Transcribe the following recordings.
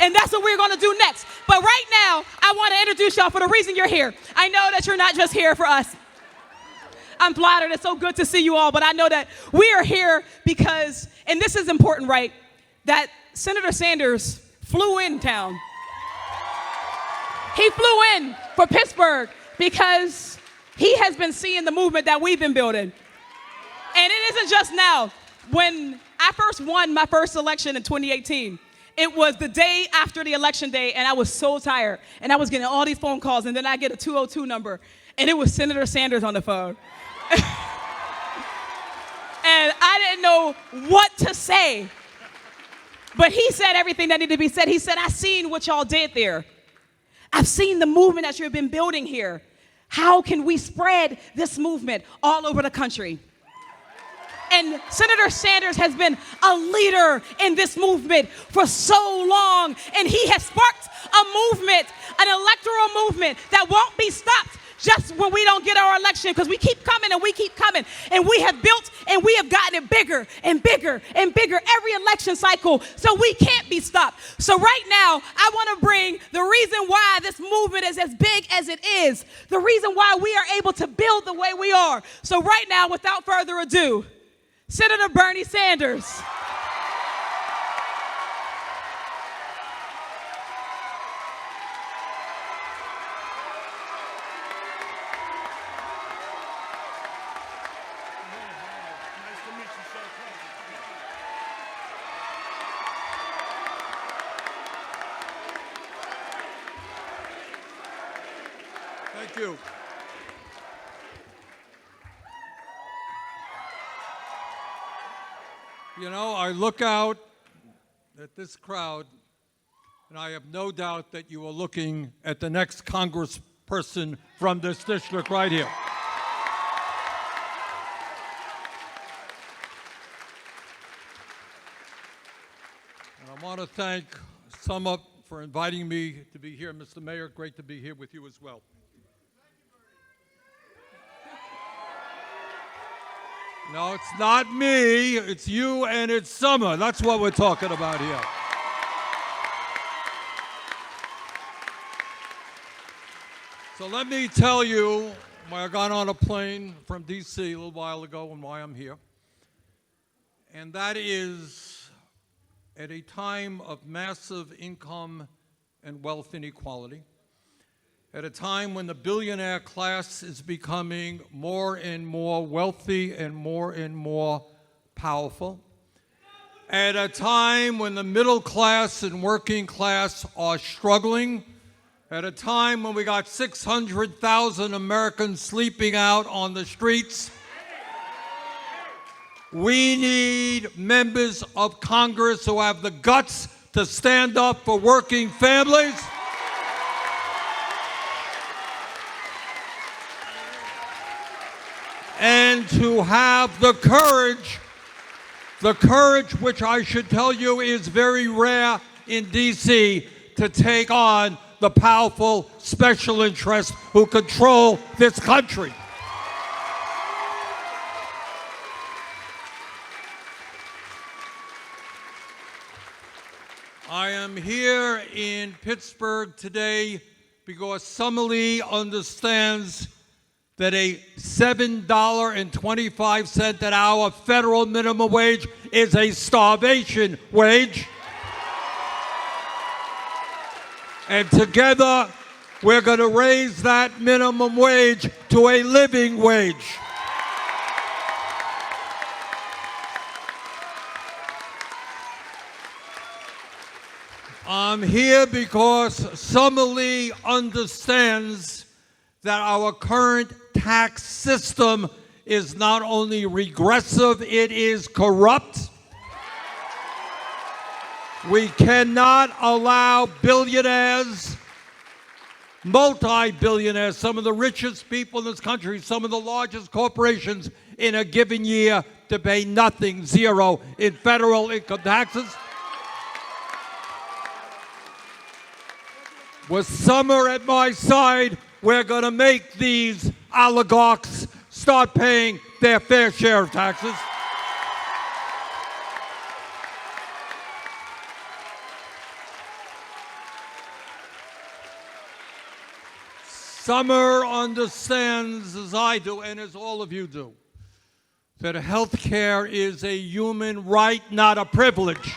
And that's what we're going to do next. But right now, I want to introduce y'all for the reason you're here. I know that you're not just here for us. I'm flattered. It's so good to see you all. But I know that we are here because, and this is important, right, that Senator Sanders flew in town. He flew in for Pittsburgh because he has been seeing the movement that we've been building. And it isn't just now. When I first won my first election in 2018, it was the day after the election day, and I was so tired. And I was getting all these phone calls, and then I get a 202 number, and it was Senator Sanders on the phone. And I didn't know what to say. But he said everything that needed to be said. He said, I seen what y'all did there. I've seen the movement that you've been building here. How can we spread this movement all over the country? And Senator Sanders has been a leader in this movement for so long. And he has sparked a movement, an electoral movement that won't be stopped just when we don't get our election, because we keep coming and we keep coming. And we have built and we have gotten it bigger and bigger and bigger every election cycle. So we can't be stopped. So right now, I want to bring the reason why this movement is as big as it is, the reason why we are able to build the way we are. So right now, without further ado, Senator Bernie Sanders. Thank you. You know, I look out at this crowd, and I have no doubt that you are looking at the next congressperson from this district right here. And I want to thank SumUp for inviting me to be here. Mr. Mayor, great to be here with you as well. No, it's not me, it's you and it's summer. That's what we're talking about here. So let me tell you why I got on a plane from D.C. a little while ago and why I'm here. And that is at a time of massive income and wealth inequality, at a time when the billionaire class is becoming more and more wealthy and more powerful, at a time when the middle class and working class are struggling, at a time when we got 600,000 Americans sleeping out on the streets. We need members of Congress who have the guts to stand up for working families, and to have the courage which I should tell you is very rare in D.C., to take on the powerful special interests who control this country. I am here in Pittsburgh today because Summerlee understands that a $7.25 an hour federal minimum wage is a starvation wage. And together, we're going to raise that minimum wage to a living wage. I'm here because Summerlee understands that our current tax system is not only regressive, it is corrupt. We cannot allow billionaires, multi-billionaires, some of the richest people in this country, some of the largest corporations in a given year to pay nothing, zero, in federal income taxes. With Summer at my side, we're going to make these oligarchs start paying their fair share of taxes. Summer understands, as I do, and as all of you do, that health care is a human right, not a privilege.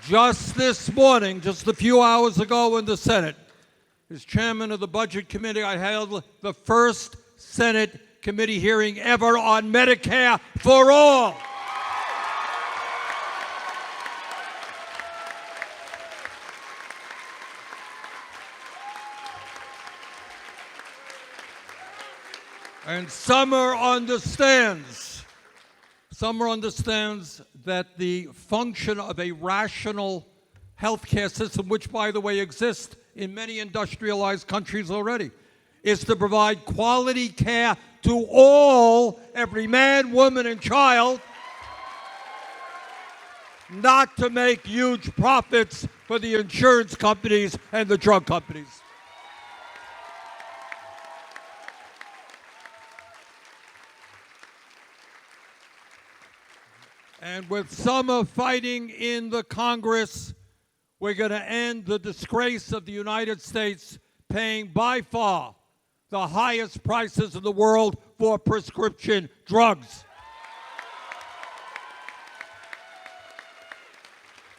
Just this morning, just a few hours ago in the Senate, as chairman of the Budget Committee, I held the first Senate committee hearing ever on Medicare for all. And Summer understands that the function of a rational healthcare system, which, by the way, exists in many industrialized countries already, is to provide quality care to all, every man, woman, and child, not to make huge profits for the insurance companies and the drug companies. And with Summer fighting in the Congress, we're going to end the disgrace of the United States paying by far the highest prices in the world for prescription drugs.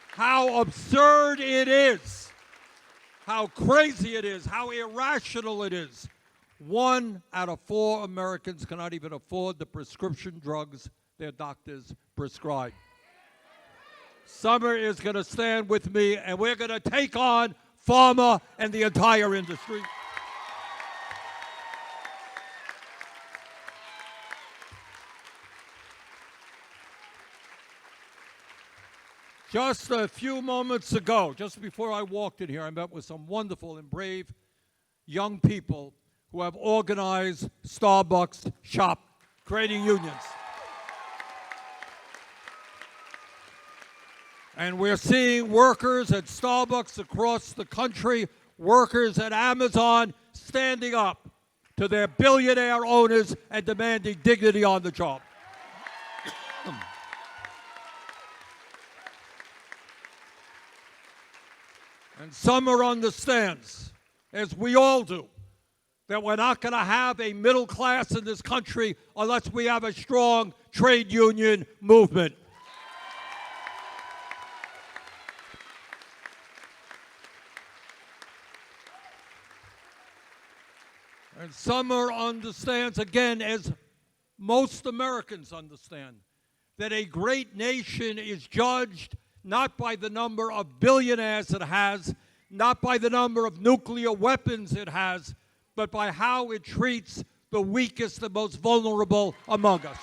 How absurd it is, how crazy it is, how irrational it is. 1 out of 4 Americans cannot even afford the prescription drugs their doctors prescribe. Summer is going to stand with me, and we're going to take on pharma and the entire industry. Just a few moments ago, just before I walked in here, I met with some wonderful and brave young people who have organized Starbucks Shop, creating unions. And we're seeing workers at Starbucks across the country, workers at Amazon, standing up to their billionaire owners and demanding dignity on the job. And Summer understands, as we all do, that we're not going to have a middle class in this country unless we have a strong trade union movement. And Summer understands, again, as most Americans understand, that a great nation is judged not by the number of billionaires it has, not by the number of nuclear weapons it has, but by how it treats the weakest and most vulnerable among us.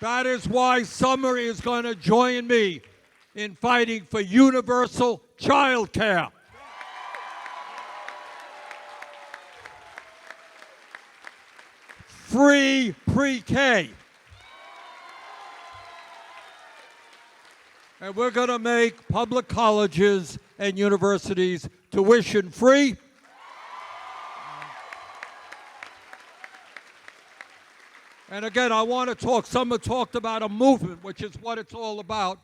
That is why Summer is going to join me in fighting for universal child care. Free pre-K. And we're going to make public colleges and universities tuition free. And again, I want to talk, Summer talked about a movement, which is what it's all about.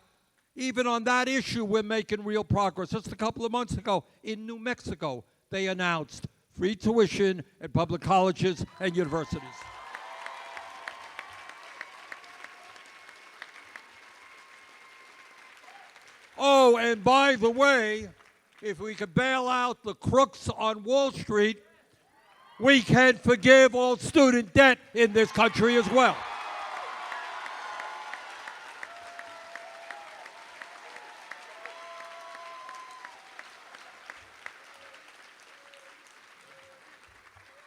Even on that issue, we're making real progress. Just a couple of months ago, in New Mexico, they announced free tuition at public colleges and universities. Oh, and by the way, if we could bail out the crooks on Wall Street, we can forgive all student debt in this country as well.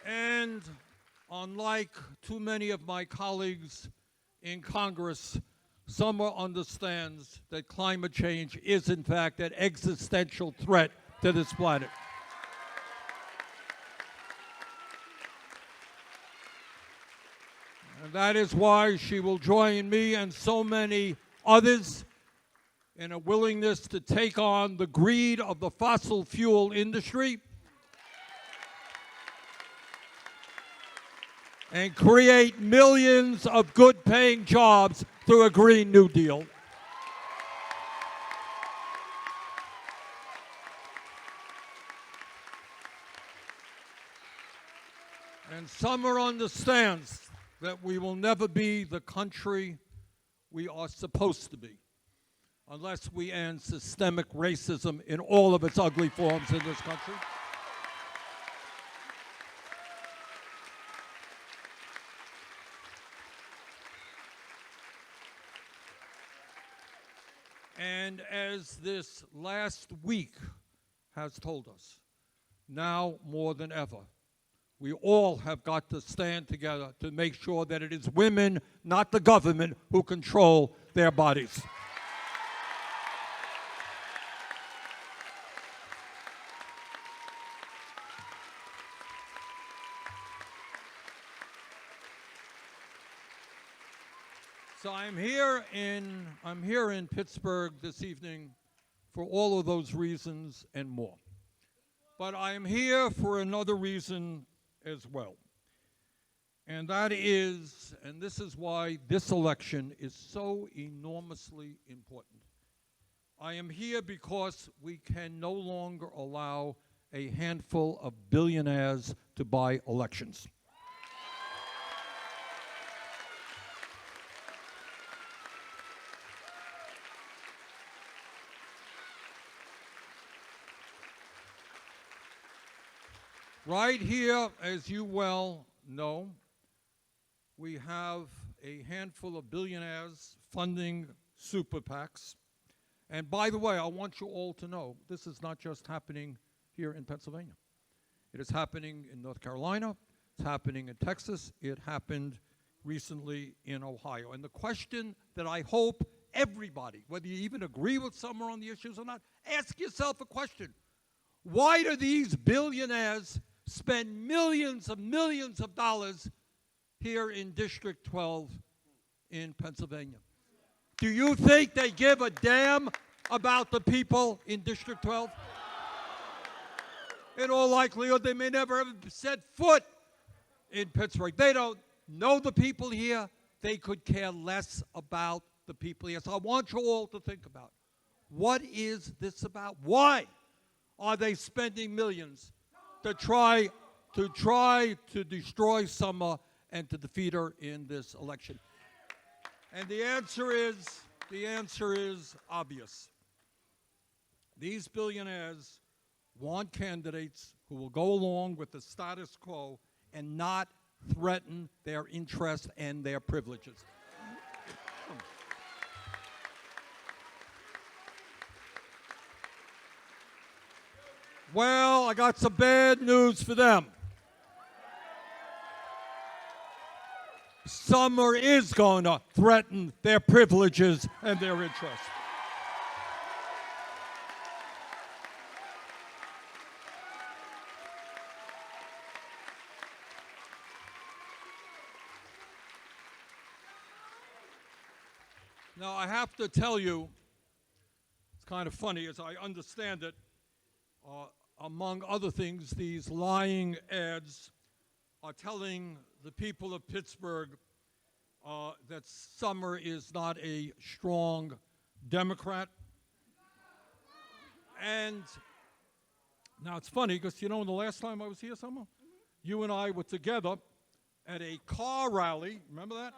And unlike too many of my colleagues in Congress, Summer understands that climate change is, in fact, an existential threat to this planet. And that is why she will join me and so many others in a willingness to take on the greed of the fossil fuel industry and create millions of good-paying jobs through a Green New Deal. And Summer understands that we will never be the country we are supposed to be unless we end systemic racism in all of its ugly forms in this country. And as this last week has told us, now more than ever, we all have got to stand together to make sure that it is women, not the government, who control their bodies. So I'm here in Pittsburgh this evening for all of those reasons and more. But I am here for another reason as well. And that is, and this is why this election is so enormously important. I am here because we can no longer allow a handful of billionaires to buy elections. Right here, as you well know, we have a handful of billionaires funding super PACs. And by the way, I want you all to know, this is not just happening here in Pennsylvania. It is happening in North Carolina, it's happening in Texas, it happened recently in Ohio. And the question that I hope everybody, whether you even agree with Summer on the issues or not, ask yourself a question. Why do these billionaires spend millions of dollars here in District 12 in Pennsylvania? Do you think they give a damn about the people in District 12? In all likelihood, they may never have set foot in Pittsburgh. They don't know the people here. They could care less about the people here. So I want you all to think about, what is this about? Why are they spending millions to try to destroy Summer and to defeat her in this election? And the answer is obvious. These billionaires want candidates who will go along with the status quo and not threaten their interests and their privileges. Well, I got some bad news for them. Summer is going to threaten their privileges and their interests. Now, I have to tell you, it's kind of funny, as I understand it, among other things, these lying ads are telling the people of Pittsburgh that Summer is not a strong Democrat. And now it's funny because, you know, the last time I was here, Summer, you and I were together at a car rally, remember that?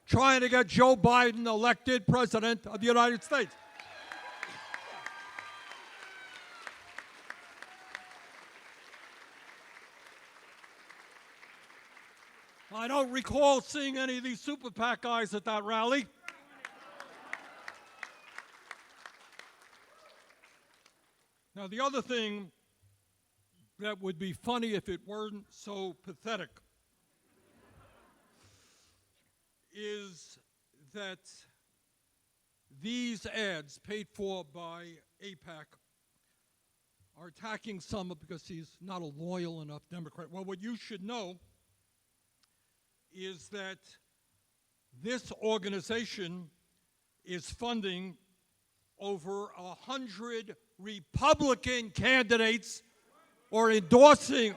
Trying to get Joe Biden elected president of the United States. I don't recall seeing any of these super PAC guys at that rally. Now, the other thing that would be funny if it weren't so pathetic is that these ads paid for by AIPAC are attacking Summer because he's not a loyal enough Democrat. Well, what you should know is that this organization is funding over 100 Republican candidates or endorsing.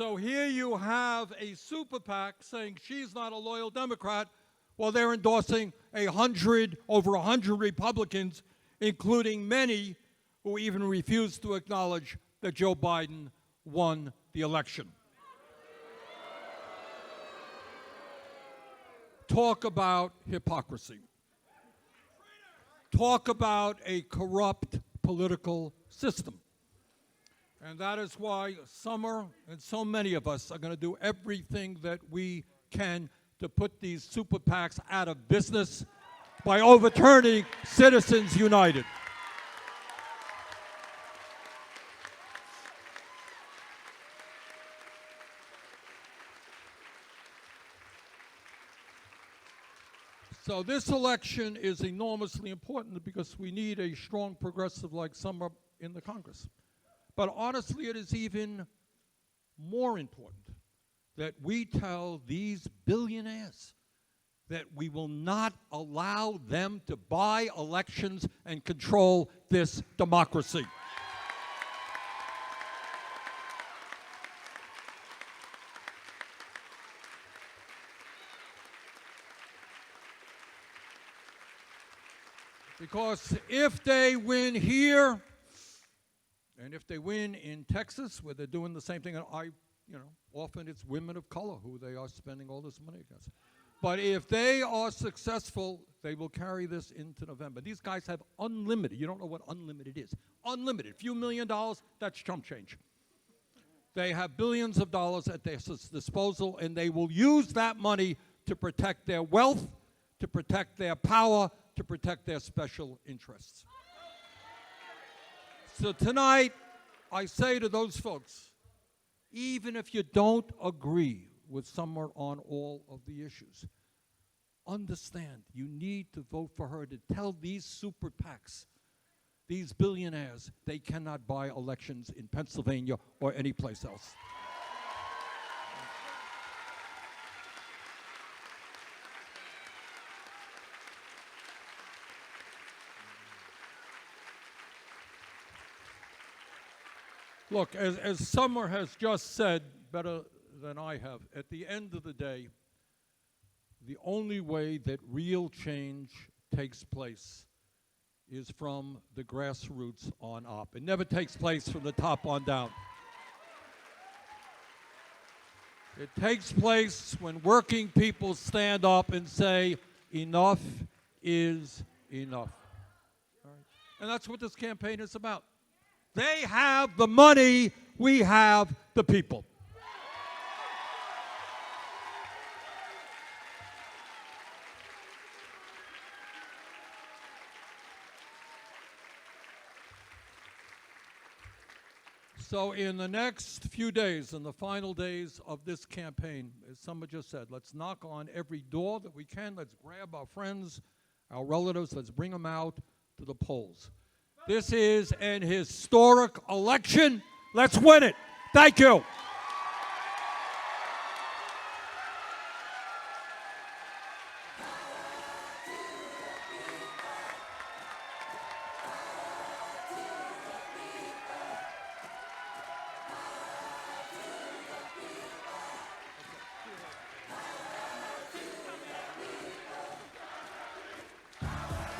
So here you have a super PAC saying she's not a loyal Democrat, while they're endorsing over 100 Republicans, including many who even refuse to acknowledge that Joe Biden won the election. Talk about hypocrisy. Talk about a corrupt political system. And that is why Summer and so many of us are going to do everything that we can to put these super PACs out of business by overturning Citizens United. So this election is enormously important because we need a strong progressive like Summer in the Congress. But honestly, it is even more important that we tell these billionaires that we will not allow them to buy elections and control this democracy. Because if they win here, and if they win in Texas, where they're doing the same thing, and often it's women of color who they are spending all this money against. But if they are successful, they will carry this into November. These guys have unlimited. You don't know what unlimited is. Unlimited. Few $1 million, that's chump change. They have billions of dollars at their disposal, and they will use that money to protect their wealth, to protect their power, to protect their special interests. So tonight, I say to those folks, even if you don't agree with Summer on all of the issues, understand you need to vote for her to tell these super PACs, these billionaires, they cannot buy elections in Pennsylvania or any place else. Look, as Summer has just said better than I have, at the end of the day, the only way that real change takes place is from the grassroots on up. It never takes place from the top on down. It takes place when working people stand up and say, enough is enough. All right? And that's what this campaign is about. They have the money, we have the people. So in the next few days, in the final days of this campaign, as someone just said, let's knock on every door that we can. Let's grab our friends, our relatives. Let's bring them out to the polls. This is an historic election. Let's win it. Thank you.